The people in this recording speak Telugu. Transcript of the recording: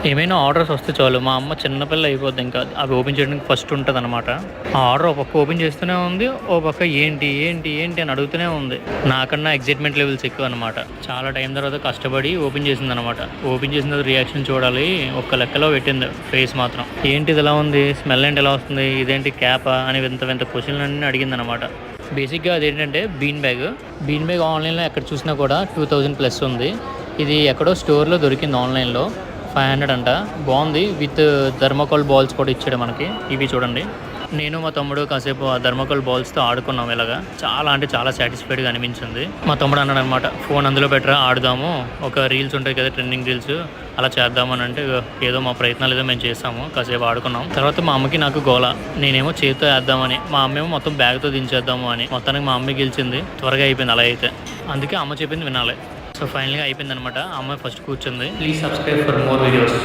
ఏమైనా ఆర్డర్స్ వస్తే చాలు మా అమ్మ చిన్నపిల్ల అయిపోద్ది, ఇంకా అవి ఓపెన్ చేయడానికి ఫస్ట్ ఉంటుంది అనమాట. ఆ ఆర్డర్ ఒక పక్క ఓపెన్ చేస్తూనే ఉంది, ఓ పక్క ఏంటి ఏంటి ఏంటి అని అడుగుతూనే ఉంది. నాకన్నా ఎగ్జైట్మెంట్ లెవెల్స్ ఎక్కువ అనమాట. చాలా టైం తర్వాత కష్టపడి ఓపెన్ చేసింది అనమాట. ఓపెన్ చేసిన తర్వాత రియాక్షన్ చూడాలి, ఒక్క లెక్కలో పెట్టింది ఫేస్ మాత్రం. ఏంటి ఇది ఎలా ఉంది, స్మెల్ ఏంటి ఎలా వస్తుంది, ఇదేంటి క్యాపా అని వింత వింత క్వశ్చన్లు అన్నీ అడిగింది అనమాట. బేసిక్గా అదేంటంటే బీన్ బ్యాగ్ ఆన్లైన్లో ఎక్కడ చూసినా కూడా 2000+ ఉంది. ఇది ఎక్కడో స్టోర్లో దొరికింది ఆన్లైన్లో, 500 అంట. బాగుంది, విత్ థర్మాకోల్ బాల్స్ కూడా ఇచ్చాడు మనకి. ఇవి చూడండి, నేను మా తమ్ముడు కాసేపు ఆ థర్మాకోల్ బాల్స్తో ఆడుకున్నాం. ఇలాగా చాలా అంటే చాలా సాటిస్ఫైడ్గా అనిపించింది. మా తమ్ముడు అన్నాడు అనమాట, ఫోన్ అందులో పెట్టరా ఆడుదాము, ఒక రీల్స్ ఉంటాయి కదా ట్రెండింగ్ రీల్స్, అలా చేద్దాము అని అంటే ఏదో మా ప్రయత్నాలు ఏదో మేము చేసాము. కాసేపు ఆడుకున్నాం. తర్వాత మా అమ్మకి నాకు గోల, నేనేమో చేతితో వేద్దామని, మా అమ్మేమో మొత్తం బ్యాగ్తో దించేద్దాము అని. మొత్తానికి మా అమ్మ గెలిచింది, త్వరగా అయిపోయింది అలా అయితే. అందుకే అమ్మ చెప్పింది వినాలి. సో ఫైనల్గా అయిపోయింది అనమాట. అమ్మాయి ఫస్ట్ కూర్చుంది. Please subscribe for more videos.